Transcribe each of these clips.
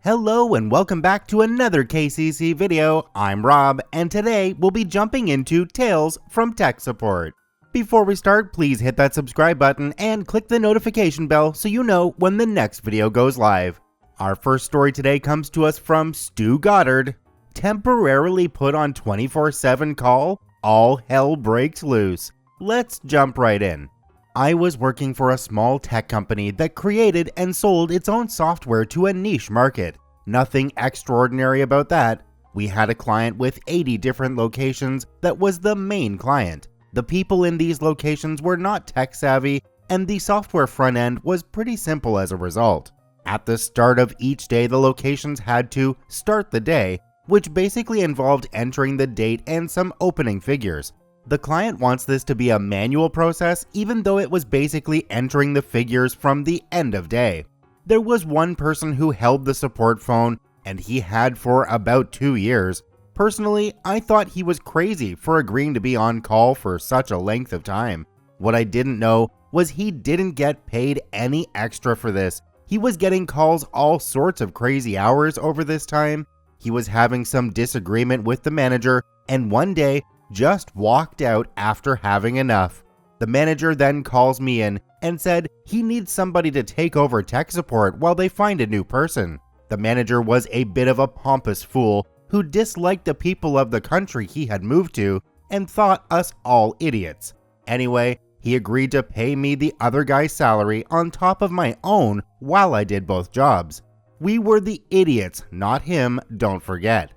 Hello and welcome back to another KCC video. I'm Rob and today we'll be jumping into Tales from Tech Support. Before we start, please hit that subscribe button and click the notification bell so you know when the next video goes live. Our first story today comes to us from Stu Goddard. Temporarily put on 24/7 call, all hell breaks loose. Let's jump right in. I was working for a small tech company that created and sold its own software to a niche market. Nothing extraordinary about that. We had a client with 80 different locations that was the main client. The people in these locations were not tech savvy, and the software front end was pretty simple as a result. At the start of each day, the locations had to start the day, which basically involved entering the date and some opening figures. The client wants this to be a manual process, even though it was basically entering the figures from the end of day. There was one person who held the support phone, and he had for about 2 years. Personally, I thought he was crazy for agreeing to be on call for such a length of time. What I didn't know was he didn't get paid any extra for this. He was getting calls all sorts of crazy hours over this time. He was having some disagreement with the manager, and one day, just walked out after having enough. The manager then calls me in and said he needs somebody to take over tech support while they find a new person. The manager was a bit of a pompous fool who disliked the people of the country he had moved to and thought us all idiots. Anyway, he agreed to pay me the other guy's salary on top of my own while I did both jobs. We were the idiots, not him, don't forget.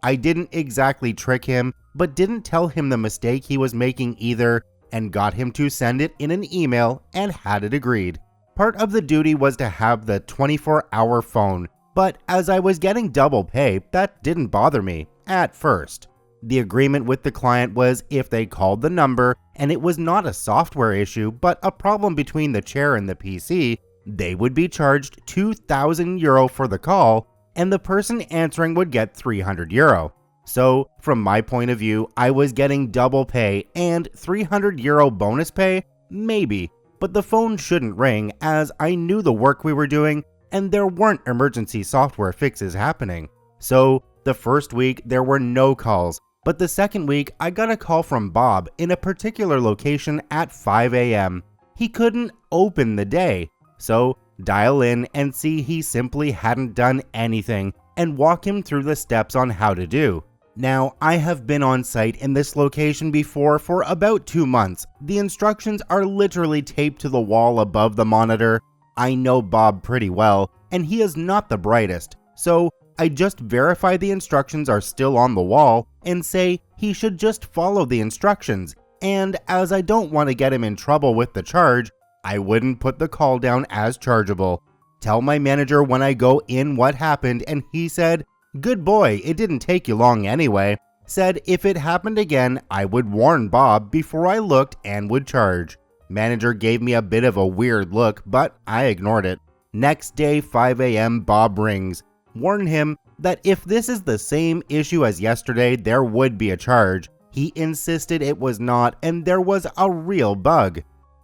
I didn't exactly trick him, but didn't tell him the mistake he was making either, and got him to send it in an email and had it agreed. Part of the duty was to have the 24-hour phone, but as I was getting double pay, that didn't bother me at first. The agreement with the client was if they called the number and it was not a software issue but a problem between the chair and the PC, they would be charged €2,000 for the call, and the person answering would get €300. So, from my point of view, I was getting double pay and €300 bonus pay? Maybe, but the phone shouldn't ring as I knew the work we were doing and there weren't emergency software fixes happening. So, the first week there were no calls, but the second week I got a call from Bob in a particular location at 5 a.m. He couldn't open the day, so dial in and see he simply hadn't done anything and walk him through the steps on how to do. Now, I have been on site in this location before for about 2 months. The instructions are literally taped to the wall above the monitor. I know Bob pretty well, and he is not the brightest, so I just verify the instructions are still on the wall and say he should just follow the instructions, and as I don't want to get him in trouble with the charge, I wouldn't put the call down as chargeable. Tell my manager when I go in what happened, and he said, "Good boy, it didn't take you long anyway." Said if it happened again, I would warn Bob before I looked and would charge. Manager gave me a bit of a weird look, but I ignored it. Next day, 5 a.m., Bob rings. Warn him that if this is the same issue as yesterday, there would be a charge. He insisted it was not, and there was a real bug.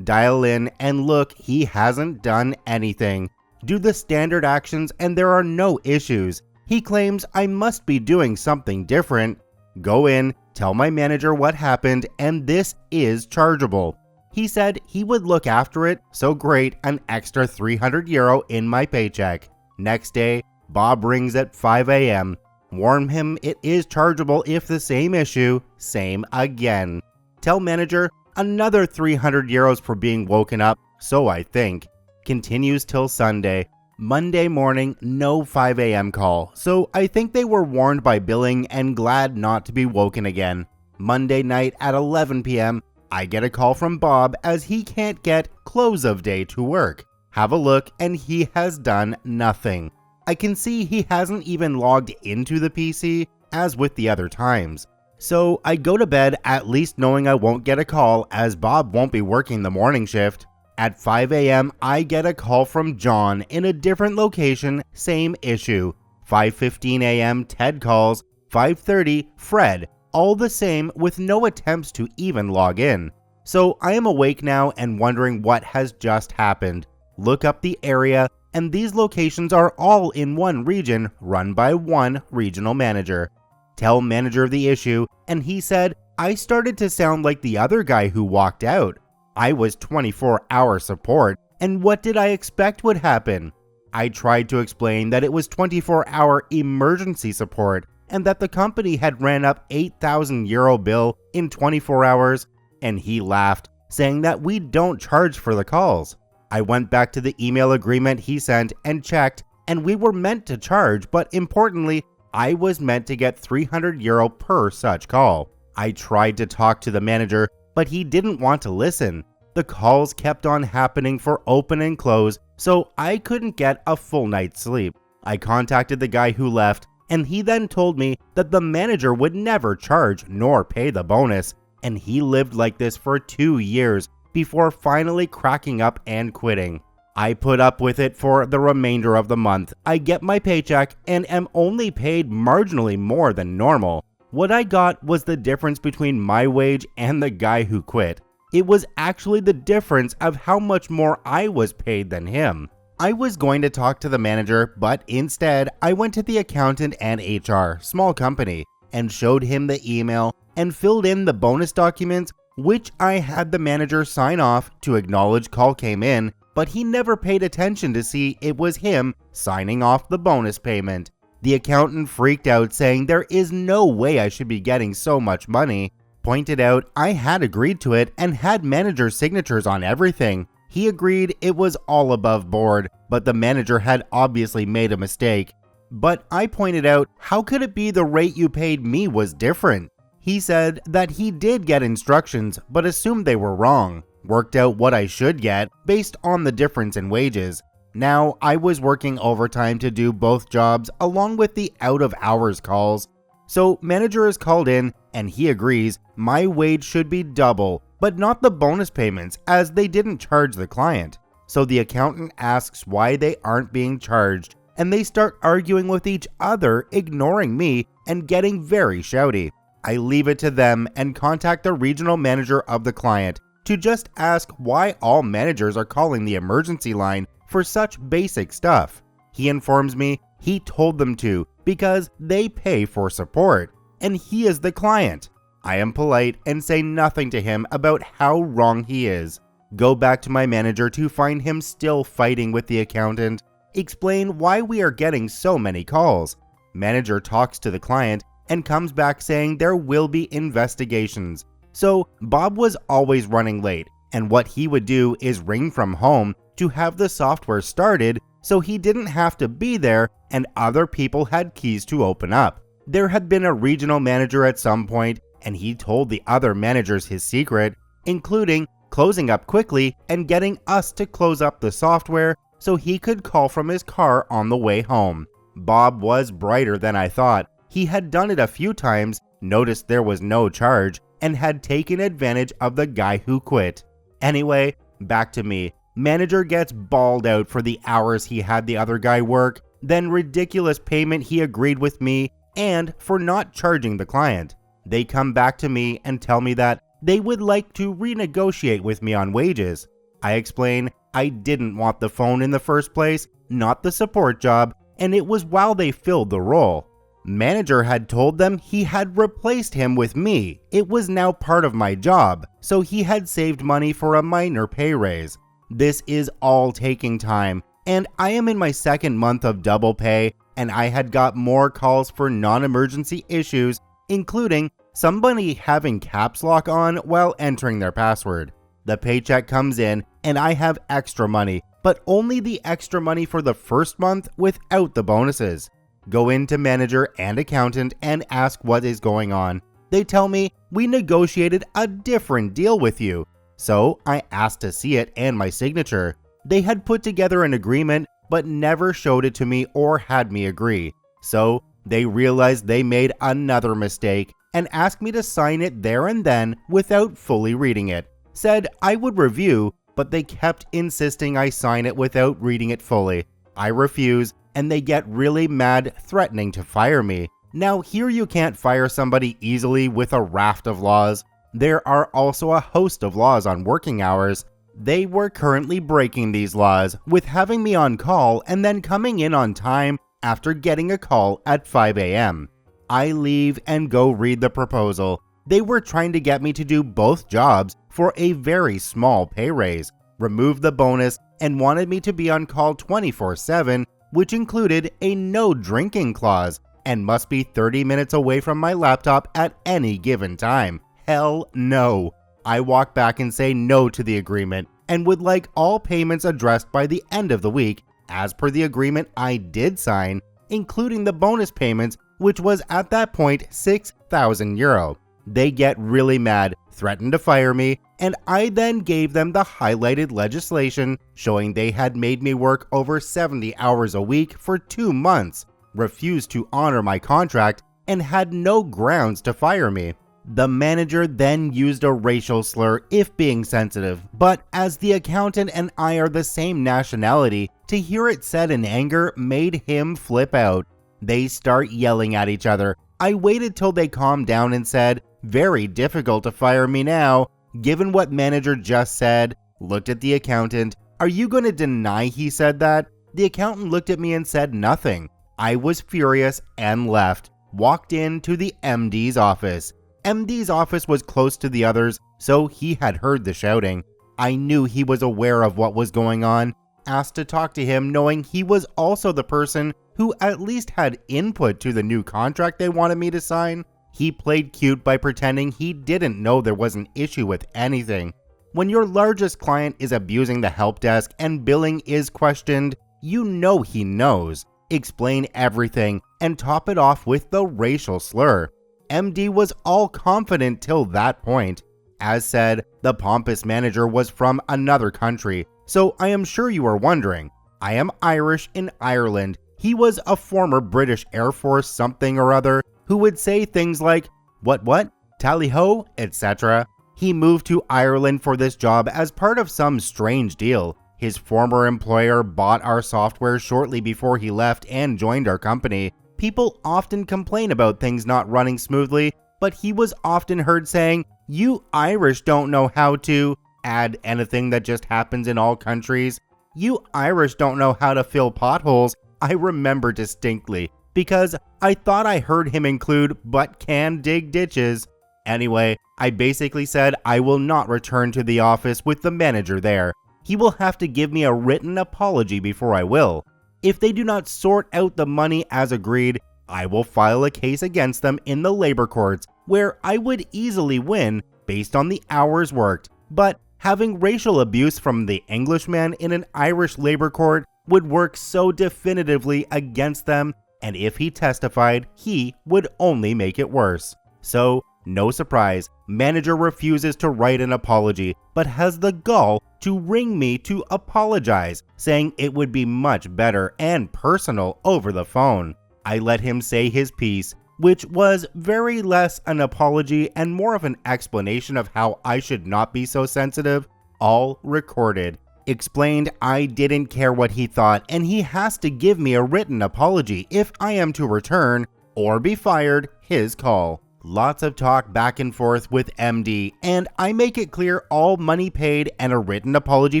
Dial in and look, he hasn't done anything. Do the standard actions and there are no issues. He claims I must be doing something different. Go in, tell my manager what happened, and this is chargeable. He said he would look after it, so great, an extra €300 in my paycheck. Next day, Bob rings at 5 a.m. Warn him it is chargeable if the same issue, same again. Tell manager another €300 for being woken up, so I think. Continues till Sunday. Monday morning, no 5 a.m. call, so I think they were warned by billing and glad not to be woken again. Monday night at 11 p.m., I get a call from Bob as he can't get close of day to work. Have a look and he has done nothing. I can see he hasn't even logged into the PC as with the other times. So I go to bed at least knowing I won't get a call as Bob won't be working the morning shift. At 5 a.m., I get a call from John in a different location, same issue. 5:15 a.m., Ted calls. 5:30, Fred, all the same with no attempts to even log in. So I am awake now and wondering what has just happened. Look up the area, and these locations are all in one region run by one regional manager. Tell manager the issue, and he said, I started to sound like the other guy who walked out. I was 24-hour support, and what did I expect would happen? I tried to explain that it was 24-hour emergency support and that the company had ran up €8,000 bill in 24 hours, and he laughed, saying that we don't charge for the calls. I went back to the email agreement he sent and checked, and we were meant to charge, but importantly, I was meant to get €300 per such call. I tried to talk to the manager, but he didn't want to listen. The calls kept on happening for open and close, so I couldn't get a full night's sleep. I contacted the guy who left, and he then told me that the manager would never charge nor pay the bonus, and he lived like this for 2 years before finally cracking up and quitting. I put up with it for the remainder of the month. I get my paycheck and am only paid marginally more than normal. What I got was the difference between my wage and the guy who quit. It was actually the difference of how much more I was paid than him. I was going to talk to the manager, but instead I went to the accountant and HR, small company, and showed him the email and filled in the bonus documents, which I had the manager sign off to acknowledge call came in, but he never paid attention to see it was him signing off the bonus payment. The accountant freaked out, saying there is no way I should be getting so much money. Pointed out I had agreed to it and had manager's signatures on everything. He agreed it was all above board, but the manager had obviously made a mistake. But I pointed out, how could it be the rate you paid me was different? He said that he did get instructions, but assumed they were wrong. Worked out what I should get based on the difference in wages. Now I was working overtime to do both jobs along with the out of hours calls. So manager is called in and he agrees my wage should be double, but not the bonus payments, as they didn't charge the client. So the accountant asks why they aren't being charged, and they start arguing with each other, ignoring me and getting very shouty. I leave it to them and contact the regional manager of the client to just ask why all managers are calling the emergency line for such basic stuff. He informs me he told them to because they pay for support, and he is the client. I am polite and say nothing to him about how wrong he is. Go back to my manager to find him still fighting with the accountant. Explain why we are getting so many calls. Manager talks to the client and comes back saying there will be investigations. So Bob was always running late, and what he would do is ring from home to have the software started so he didn't have to be there and other people had keys to open up. There had been a regional manager at some point, and he told the other managers his secret, including closing up quickly and getting us to close up the software so he could call from his car on the way home. Bob was brighter than I thought. He had done it a few times, noticed there was no charge, and had taken advantage of the guy who quit. Anyway, back to me. Manager gets bawled out for the hours he had the other guy work, then ridiculous payment he agreed with me, and for not charging the client. They come back to me and tell me that they would like to renegotiate with me on wages. I explain I didn't want the phone in the first place, not the support job, and it was while they filled the role. Manager had told them he had replaced him with me. It was now part of my job, so he had saved money for a minor pay raise. This is all taking time, and I am in my second month of double pay, and I had got more calls for non-emergency issues, including somebody having caps lock on while entering their password. The paycheck comes in, and I have extra money, but only the extra money for the first month without the bonuses. Go into manager and accountant and ask what is going on. They tell me we negotiated a different deal with you. So I asked to see it and my signature. They had put together an agreement but never showed it to me or had me agree. So they realized they made another mistake and asked me to sign it there and then without fully reading it. Said I would review, but they kept insisting I sign it without reading it fully. I refuse, and they get really mad, threatening to fire me. Now here you can't fire somebody easily with a raft of laws. There are also a host of laws on working hours. They were currently breaking these laws with having me on call and then coming in on time after getting a call at 5 a.m. I leave and go read the proposal. They were trying to get me to do both jobs for a very small pay raise, remove the bonus, and wanted me to be on call 24/7, which included a no drinking clause and must be 30 minutes away from my laptop at any given time. Hell no. I walk back and say no to the agreement and would like all payments addressed by the end of the week, as per the agreement I did sign, including the bonus payments, which was at that point €6,000. They get really mad, threatened to fire me, and I then gave them the highlighted legislation showing they had made me work over 70 hours a week for 2 months, refused to honor my contract, and had no grounds to fire me. The manager then used a racial slur if being sensitive, but as the accountant and I are the same nationality, to hear it said in anger made him flip out. They start yelling at each other. I waited till they calmed down and said, "Very difficult to fire me now, given what manager just said." Looked at the accountant. "Are you going to deny he said that?" The accountant looked at me and said nothing. I was furious and left. Walked into the MD's office. MD's office was close to the others, so he had heard the shouting. I knew he was aware of what was going on. Asked to talk to him, knowing he was also the person who at least had input to the new contract they wanted me to sign. He played cute by pretending he didn't know there was an issue with anything. When your largest client is abusing the help desk and billing is questioned, you know he knows. Explain everything and top it off with the racial slur. MD was all confident till that point. As said, the pompous manager was from another country, so I am sure you are wondering. I am Irish in Ireland. He was a former British Air Force something or other who would say things like, what, tally-ho, etc. He moved to Ireland for this job as part of some strange deal. His former employer bought our software shortly before he left and joined our company. People often complain about things not running smoothly, but he was often heard saying, "You Irish don't know how to," add anything that just happens in all countries. "You Irish don't know how to fill potholes." I remember distinctly, because I thought I heard him include "but can dig ditches." Anyway, I basically said I will not return to the office with the manager there. He will have to give me a written apology before I will. If they do not sort out the money as agreed, I will file a case against them in the labor courts, where I would easily win based on the hours worked. But having racial abuse from the Englishman in an Irish labor court would work so definitively against them, and if he testified, he would only make it worse. So, no surprise, manager refuses to write an apology, but has the gall to ring me to apologize, saying it would be much better and personal over the phone. I let him say his piece, which was very less an apology and more of an explanation of how I should not be so sensitive, all recorded. Explained I didn't care what he thought and he has to give me a written apology if I am to return or be fired, his call. Lots of talk back and forth with MD, and I make it clear all money paid and a written apology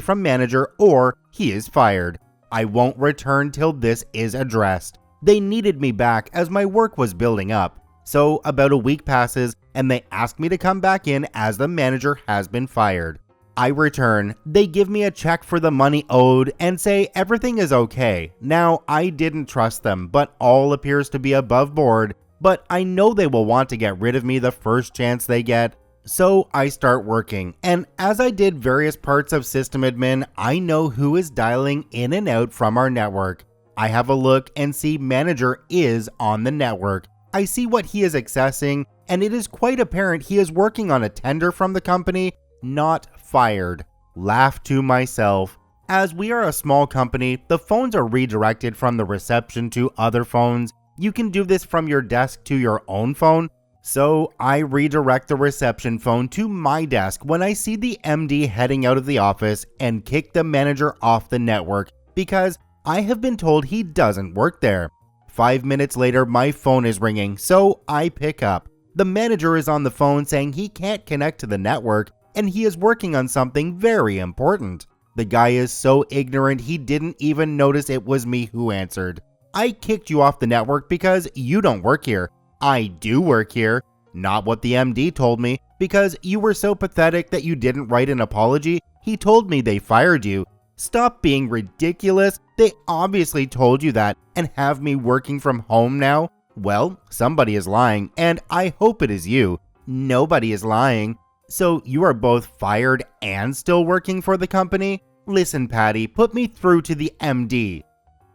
from manager or he is fired. I won't return till this is addressed. They needed me back as my work was building up. So about a week passes and they ask me to come back in as the manager has been fired. I return, they give me a check for the money owed and say everything is okay. Now I didn't trust them, but all appears to be above board. But I know they will want to get rid of me the first chance they get. So I start working, and as I did various parts of system admin, I know who is dialing in and out from our network. I have a look and see manager is on the network. I see what he is accessing, and it is quite apparent he is working on a tender from the company, not fired. Laugh to myself. As we are a small company, the phones are redirected from the reception to other phones. You can do this from your desk to your own phone. So I redirect the reception phone to my desk when I see the MD heading out of the office and kick the manager off the network because I have been told he doesn't work there. 5 minutes later, my phone is ringing, so I pick up. The manager is on the phone saying he can't connect to the network and he is working on something very important. The guy is so ignorant he didn't even notice it was me who answered. I kicked you off the network because you don't work here. I do work here. Not what the MD told me, because you were so pathetic that you didn't write an apology. He told me they fired you. Stop being ridiculous. They obviously told you that and have me working from home now. Well, somebody is lying, and I hope it is you. Nobody is lying. So you are both fired and still working for the company? Listen, Patty, put me through to the MD.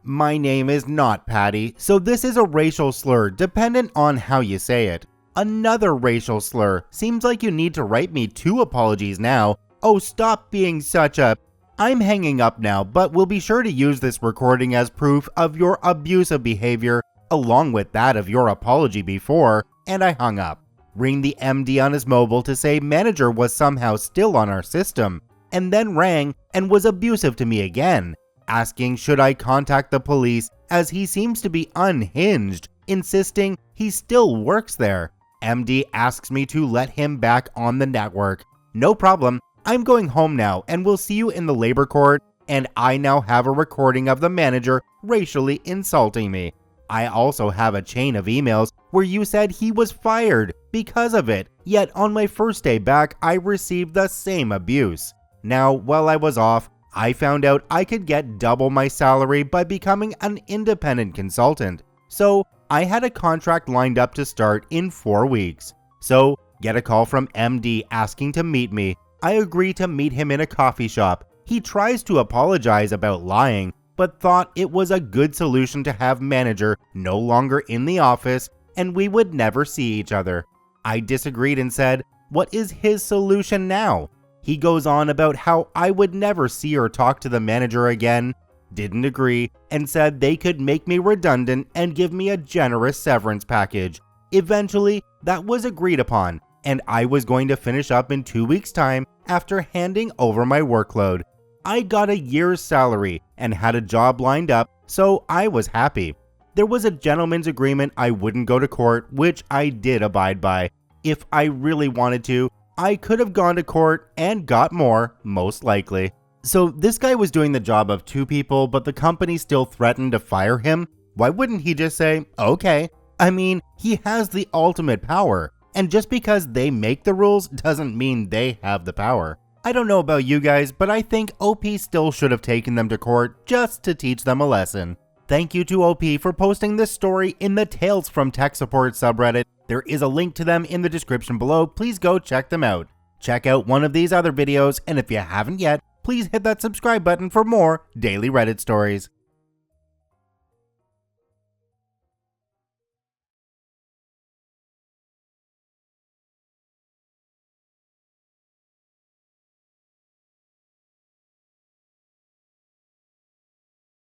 My name is not Patty, so this is a racial slur dependent on how you say it. Another racial slur. Seems like you need to write me 2 apologies now. Oh, stop being such a... I'm hanging up now, but we'll be sure to use this recording as proof of your abusive behavior, along with that of your apology before, and I hung up. Ring the MD on his mobile to say manager was somehow still on our system, and then rang and was abusive to me again, asking should I contact the police as he seems to be unhinged, insisting he still works there. MD asks me to let him back on the network. No problem, I'm going home now and we'll see you in the labor court, and I now have a recording of the manager racially insulting me. I also have a chain of emails where you said he was fired because of it, yet on my first day back I received the same abuse. Now, while I was off, I found out I could get double my salary by becoming an independent consultant. So I had a contract lined up to start in 4 weeks. So get a call from MD asking to meet me. I agree to meet him in a coffee shop. He tries to apologize about lying, but thought it was a good solution to have manager no longer in the office and we would never see each other. I disagreed and said, what is his solution now? He goes on about how I would never see or talk to the manager again, didn't agree, and said they could make me redundant and give me a generous severance package. Eventually, that was agreed upon, and I was going to finish up in 2 weeks' time after handing over my workload. I got a year's salary and had a job lined up, so I was happy. There was a gentleman's agreement I wouldn't go to court, which I did abide by. If I really wanted to, I could have gone to court and got more, most likely. So this guy was doing the job of 2 people, but the company still threatened to fire him? Why wouldn't he just say, okay? I mean, he has the ultimate power, and just because they make the rules doesn't mean they have the power. I don't know about you guys, but I think OP still should have taken them to court just to teach them a lesson. Thank you to OP for posting this story in the Tales from Tech Support subreddit. There is a link to them in the description below. Please go check them out. Check out one of these other videos, and if you haven't yet, please hit that subscribe button for more daily Reddit stories.